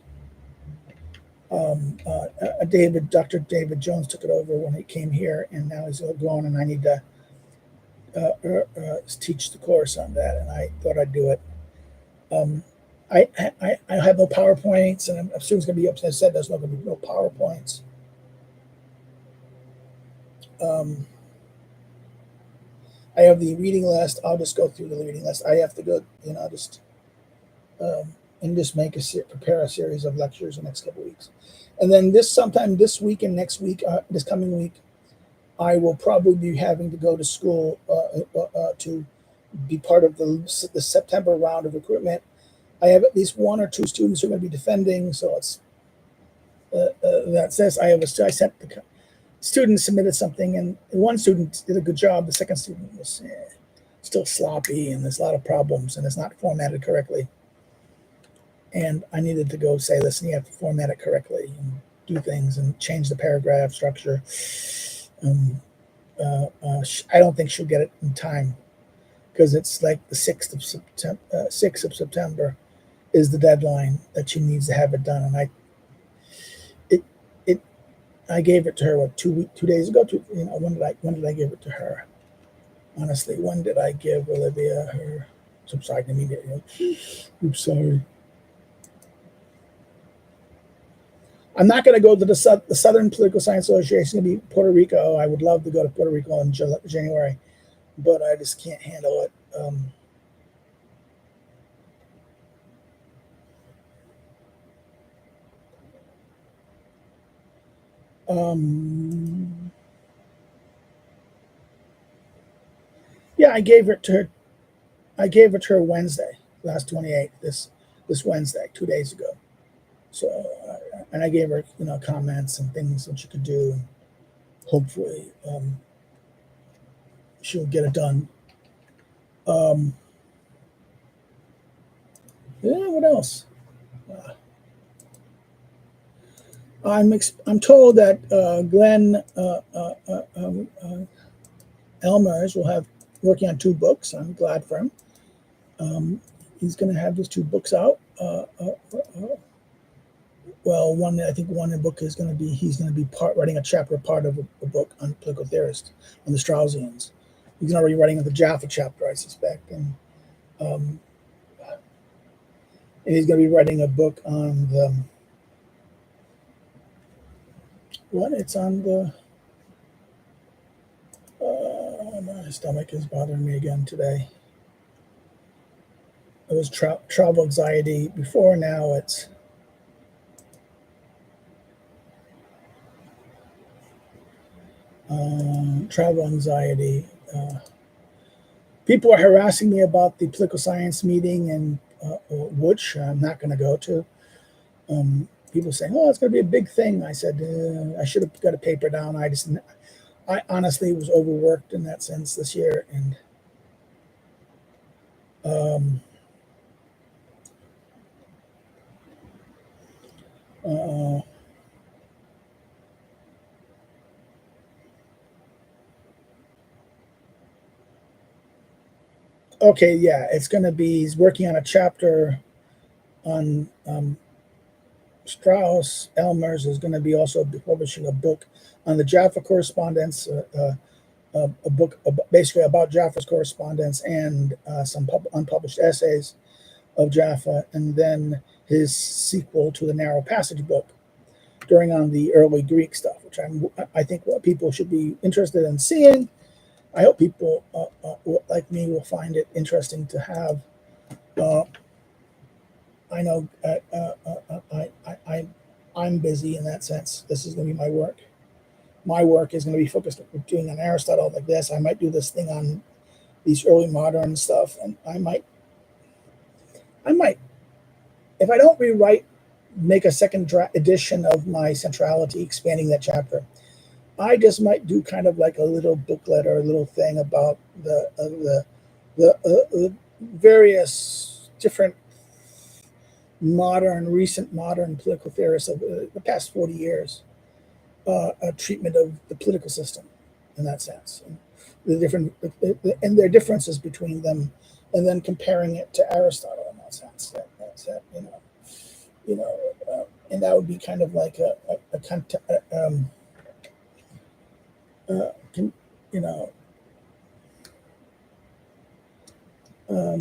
Dr. David Jones took it over when he came here, and now he's all gone, and I need to teach the course on that, and I thought I'd do it. I have no PowerPoints, and I'm students going to be upset. I said there's not going to be no PowerPoints. I have the reading list. I'll just go through the reading list. I have to go, just prepare a series of lectures the next couple of weeks, and then sometime this week and next week, this coming week, I will probably be having to go to school to be part of the September round of recruitment. I have at least one or two students who are going to be defending, so it's that says I sent the student submitted something, and one student did a good job. The second student was still sloppy, and there's a lot of problems, and it's not formatted correctly. And I needed to go say, listen, you have to format it correctly and do things and change the paragraph structure. I don't think she'll get it in time because it's like the 6th of September is the deadline that she needs to have it done. And I gave it to her 2 days ago. When did I give it to her? Honestly, when did I give Olivia her? I'm sorry, I'm sorry. I'm not going to go to the Southern Political Science Association. It's going to be Puerto Rico. I would love to go to Puerto Rico in January, but I just can't handle it. Yeah, I gave it to her Wednesday, last 28th, this Wednesday, 2 days ago. So, and I gave her, comments and things that she could do. And hopefully, she'll get it done. What else? I'm told that Glenn Elmers will have working on 2 books. I'm glad for him. He's going to have his 2 books out. Well, one book is going to be he's going to be writing a chapter part of a book on political theorists, on the Straussians. He's already writing the Jaffa chapter, I suspect, and he's going to be writing a book on What? It's on the. My stomach is bothering me again today. It was travel anxiety before. Now it's travel anxiety. People are harassing me about the political science meeting in Rouge. I'm not going to go to. People saying, "Oh, it's going to be a big thing." I said, "I should have got a paper down." I honestly was overworked in that sense this year, and um, uh, okay, yeah, it's going to be. He's working on a chapter on Strauss. Elmers is going to be also publishing a book on the Jaffa correspondence. A book basically about Jaffa's correspondence and some unpublished essays of Jaffa, and then his sequel to the Narrow Passage book, during on the early Greek stuff, which I think what people should be interested in seeing. I hope people like me will find it interesting to have. Uh, I know I'm busy in that sense. This is going to be my work. My work is going to be focused on doing an Aristotle like this. I might do this thing on these early modern stuff, and I might, if I don't rewrite, make a second edition of my centrality, expanding that chapter. I just might do kind of like a little booklet or a little thing about the various different recent modern political theorists of the past 40 years, a treatment of the political system in that sense, and the different and their differences between them, and then comparing it to Aristotle in that sense. That's that, and that would be kind of like con, you know, um,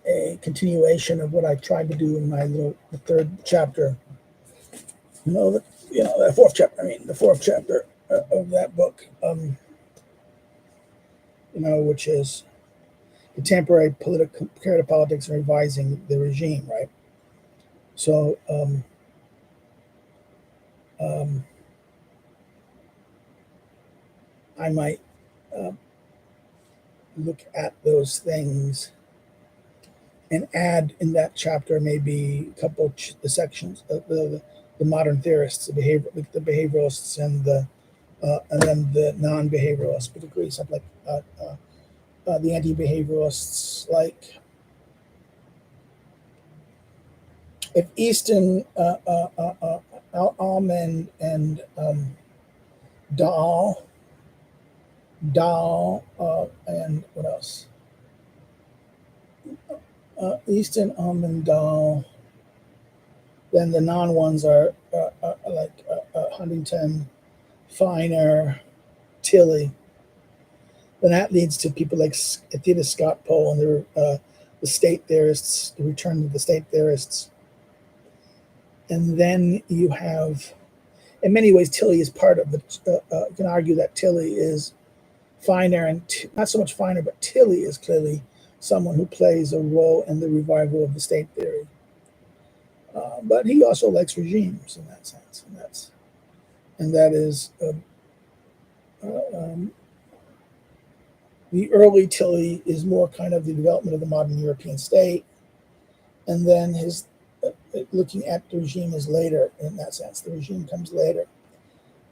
a continuation of what I tried to do in my the third chapter. The fourth chapter. I mean, the fourth chapter of that book. Which is contemporary political comparative politics and revising the regime, right? So um, I might uh, look at those things and add in that chapter maybe a couple of the sections of the modern theorists, the behavioralists, and then the non-behavioralists, particularly something like the anti-behavioralists, like if Easton, Almond, and Dahl, and what else? Easton, Almond, Dahl. Then the non ones are like Huntington, Feiner, Tilly. Then that leads to people like Theda Scott Pohl and the state theorists, the return of the state theorists. And then you have, in many ways, Tilly is part of the. You can argue that Tilly is Feiner, and not so much Feiner, but Tilly is clearly someone who plays a role in the revival of the state theory. But he also likes regimes in that sense, and that is um, the early Tilly is more kind of the development of the modern European state, and then his looking at the regime is later in that sense. The regime comes later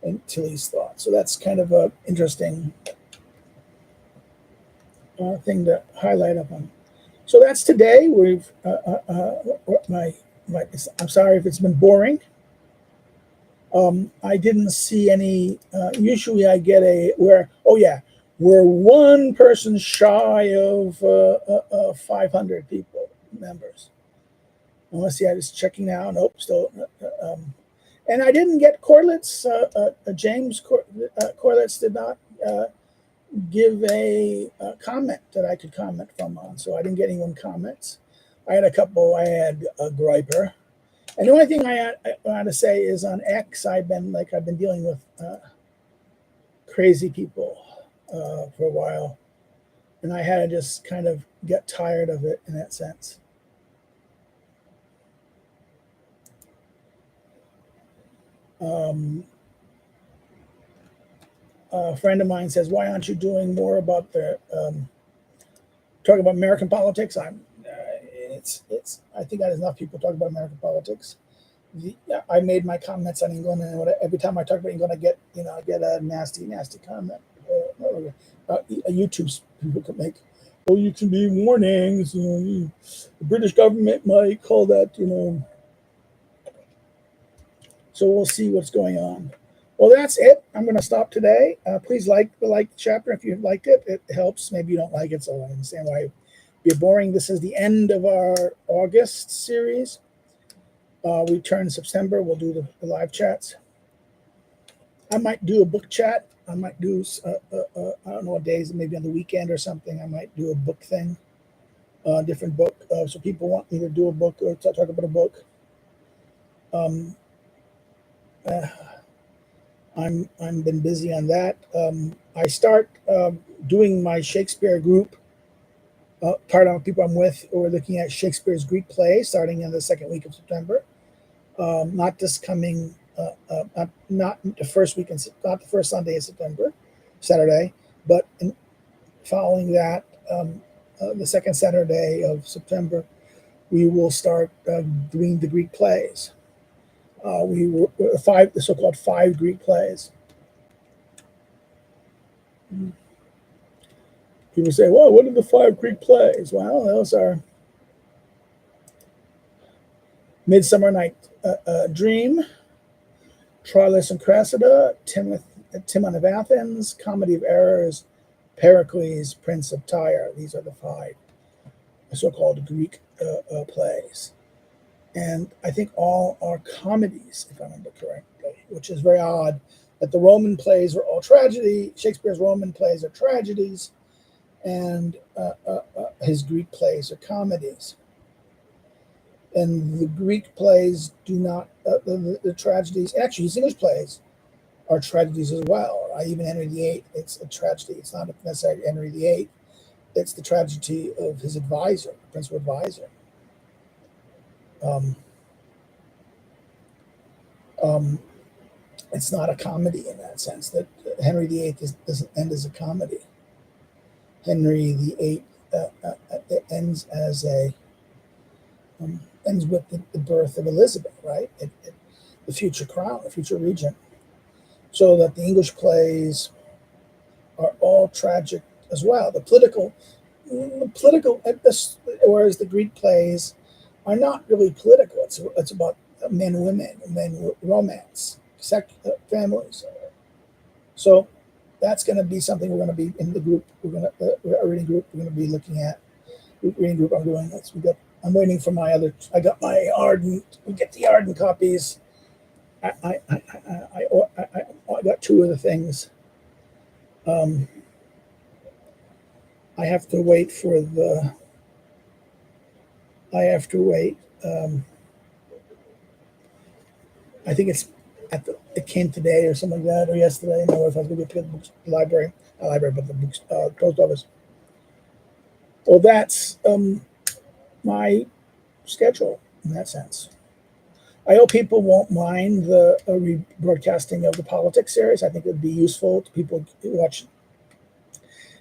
in Tilly's thought. So that's kind of a interesting thing to highlight up on. So that's today. We've I'm sorry if it's been boring. I didn't see any. Usually, I get we're one person shy of 500 people members. Let's see, I was checking now. Nope, still. And I didn't get Corlitt's. James Corlitt's did not give a comment that I could comment from on, so I didn't get anyone comments. I had a couple. I had a Griper, And the only thing I want to say is on X, I've been dealing with crazy people for a while, and I had to just kind of get tired of it in that sense. A friend of mine says, "Why aren't you doing more about the talking about American politics?" It's. I think that enough people talk about American politics. I made my comments on England, and every time I talk about England, I get a nasty comment. YouTube people can make. Oh, you can be warnings. The British government might call that. So we'll see what's going on. Well, that's it. I'm going to stop today. Please like the chapter if you liked it. It helps. Maybe you don't like it, so I understand why it'd be boring. This is the end of our August series. We turn in September. We'll do the live chats. I might do a book chat. I might do, I don't know what days, maybe on the weekend or something. I might do a book thing, different book. So people want me to do a book or talk about a book. I'm been busy on that. I start doing my Shakespeare group. Part of the people I'm with, we're looking at Shakespeare's Greek play starting in the second week of September. Not this coming, not the first weekend, not the first Sunday in September, Saturday, but following that, the second Saturday of September, we will start doing the Greek plays. We were the so-called 5 Greek plays. People say, "Well, what are the 5 Greek plays?" Well, those are Midsummer Night Dream, Troilus and Cressida, Timon of Athens, Comedy of Errors, Pericles, Prince of Tyre. These are the 5 so-called Greek plays. And I think all are comedies, if I remember correctly, which is very odd that the Roman plays were all tragedy. Shakespeare's Roman plays are tragedies, and his Greek plays are comedies. And the Greek plays do not, the tragedies, actually his English plays are tragedies as well. Even Henry VIII, it's a tragedy. It's not necessarily Henry VIII, it's the tragedy of his advisor, the principal advisor. It's not a comedy in that sense, that Henry VIII doesn't end as a comedy. Henry VIII ends as ends with the birth of Elizabeth, right? The future crown, the future regent. So that the English plays are all tragic as well. The political, whereas the Greek plays are not really political. It's about men and women, romance, families. So that's going to be something we're going to be in the group. Our reading group. We're going to be looking at reading group. I'm doing this. I'm waiting for my other. I got my Ardent. We get the Ardent copies. I got 2 of the things. I have to wait for the. I have to wait. I think it came today or something like that, or yesterday. I don't know if I was going to get the books, the library, not library, but the books, post office. Well, that's my schedule in that sense. I hope people won't mind the rebroadcasting of the politics series. I think it would be useful to people who watch.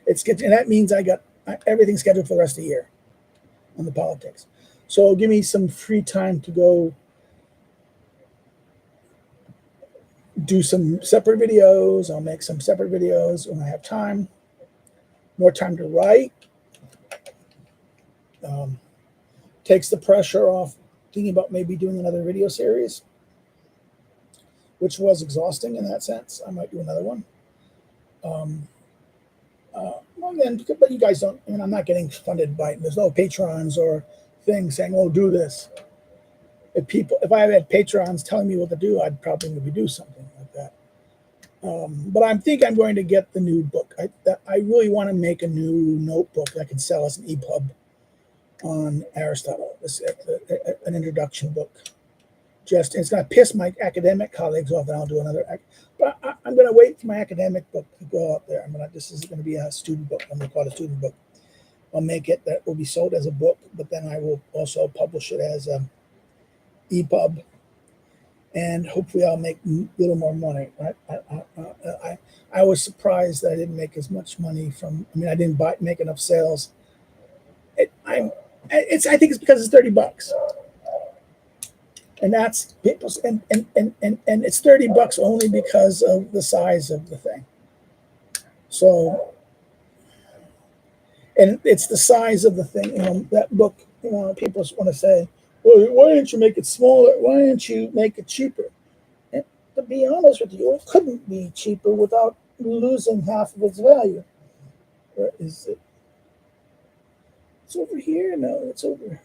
And that means I got everything scheduled for the rest of the year on the politics. So give me some free time to go do some separate videos. I'll make some separate videos when I have time. More time to write. Takes the pressure off thinking about maybe doing another video series, which was exhausting in that sense. I might do another one. But you guys don't, I'm not getting funded by, there's no patrons or things saying, "Oh, do this." If I had patrons telling me what to do, I'd probably maybe do something like that. But I think I'm going to get the new book. I really want to make a new notebook that I can sell as an EPUB on Aristotle, an introduction book. it's going to piss my academic colleagues off, and I'll do another. But I'm going to wait for my academic book to go up there. This is going to be a student book. I'm going to call it a student book. I'll make it that will be sold as a book, but then I will also publish it as a EPUB, and hopefully I'll make a little more money. Right? I was surprised that I didn't make as much money from. I didn't make enough sales. I think it's because it's $30. And that's people's and it's $30 only because of the size of the thing. So, and it's the size of the thing. That book. People want to say, "Well, why didn't you make it smaller? Why didn't you make it cheaper?" And to be honest with you, it couldn't be cheaper without losing half of its value. Where is it? It's over here. No, it's over.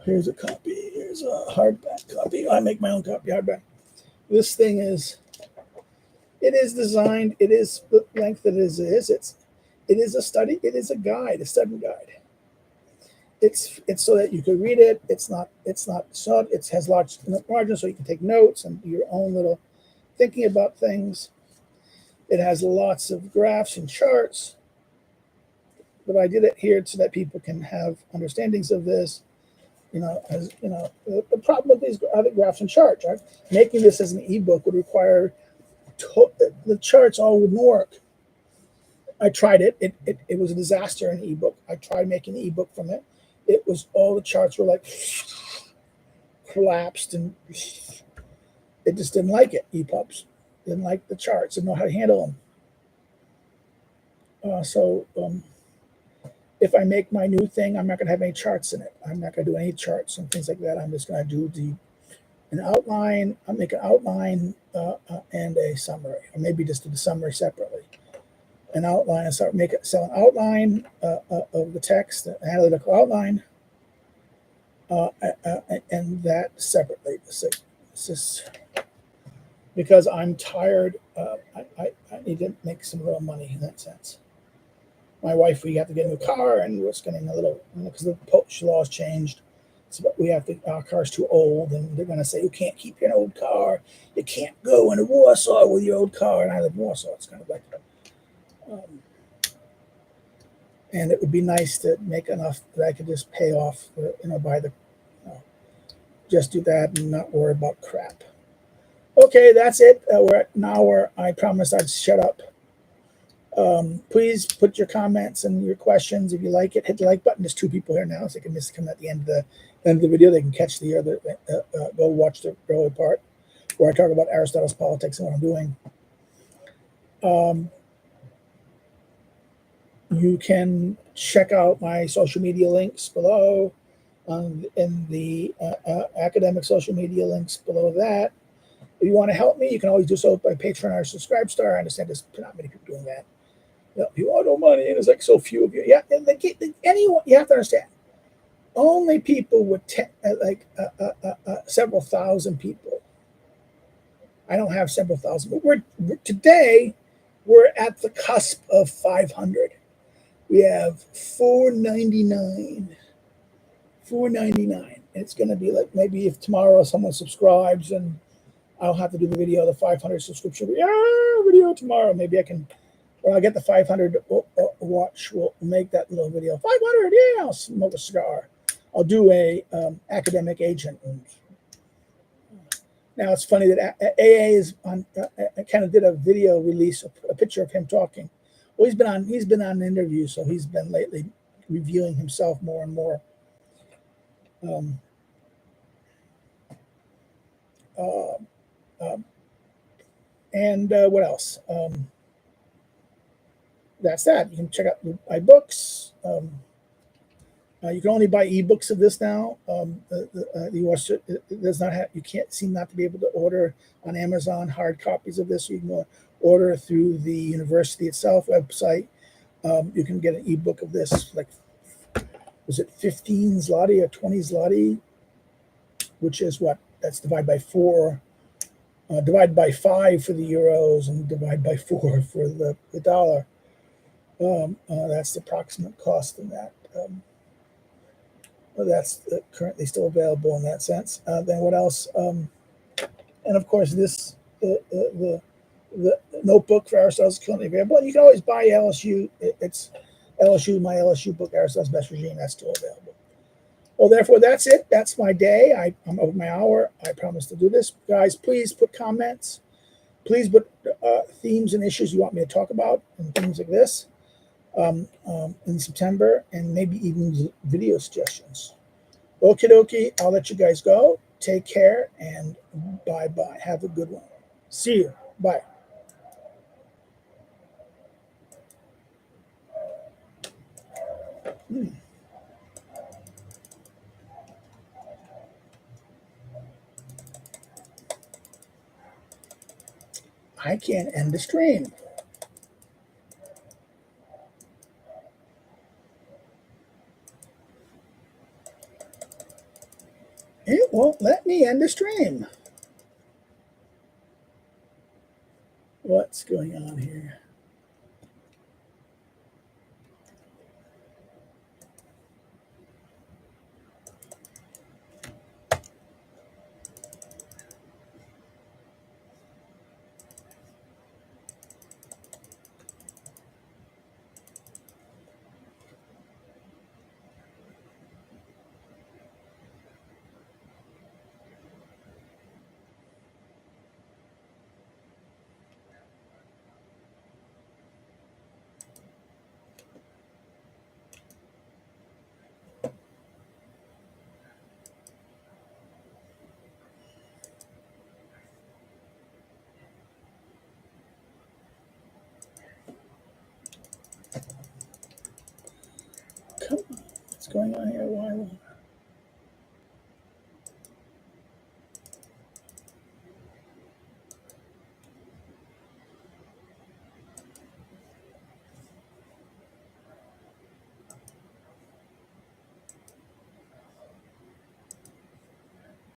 Here's a copy. Here's a hardback copy. I make my own copy hardback. This thing is designed. It is the length that it is. It is a study. It is a guide, a study guide. It's so that you can read it. It's not short. It has large margins so you can take notes and do your own little thinking about things. It has lots of graphs and charts. But I did it here so that people can have understandings of this. The problem with these other graphs and charts, right? Making this as an ebook would require the charts all wouldn't work. I tried it. It was a disaster in ebook. I tried making an ebook from it. It was all the charts were like collapsed, and it just didn't like it. EPUBs didn't like the charts, didn't know how to handle them. If I make my new thing, I'm not going to have any charts in it. I'm not going to do any charts and things like that. I'm just going to do an outline. I'll make an outline and a summary, or maybe just do the summary separately. An outline and sell an outline of the text, an analytical outline, and that separately. It's just because I'm tired. I need to make some real money in that sense. My wife, we have to get a new car, and we're getting a little, because the Polish laws changed. So our car's too old, and they're going to say, you can't keep your old car. You can't go into Warsaw with your old car. And I live in Warsaw. It's kind of like, and it would be nice to make enough that I could just pay off, just do that and not worry about crap. Okay, that's it. We're at an hour. I promised I'd shut up. Please put your comments and your questions. If you like it, hit the like button. There's 2 people here now, so they can just come at the end of the video. They can catch the other, go watch the early part where I talk about Aristotle's politics and what I'm doing. You can check out my social media links below, and the academic social media links below that. If you want to help me, you can always do so by Patreon or Subscribestar. I understand there's not many people doing that. People want no money, and there's like so few of you. Yeah, and anyone, you have to understand. Only people with several thousand people. I don't have several thousand, but today we're at the cusp of 500. We have 499. 499. It's going to be like, maybe if tomorrow someone subscribes, and I'll have to do the video, the 500 subscription video tomorrow. Maybe I can, or I'll get the 500 watch. We'll make that little video. 500, yeah, I'll smoke a cigar. I'll do a academic agent. Now it's funny that AA is on. I kind of did a video release, a picture of him talking. Well, he's been on interviews, so he's been lately reviewing himself more and more. And what else? That's that. You can check out my books. You can only buy ebooks of this now. You can't seem not to be able to order on Amazon hard copies of this. So you can order through the university itself website. You can get an ebook of this, like, was it 15 zloty or 20 zloty, which is what? That's divided by 4. Divide by 5 for the euros, and divide by 4 for the dollar. That's the approximate cost of that. Well, that's currently still available in that sense. Then what else? And of course, this the notebook for Aristotle is currently available. And you can always buy LSU. It's LSU, my LSU book, Aristotle's Best Regime. That's still available. Well, therefore, that's it. That's my day. I'm over my hour. I promise to do this. Guys, please put comments. Please put themes and issues you want me to talk about and things like this in September, and maybe even video suggestions. Okie dokie. I'll let you guys go. Take care and bye bye. Have a good one. See you. Bye. I can't end the stream. It won't let me end the stream. What's going on here? Come on. What's going on here? Why?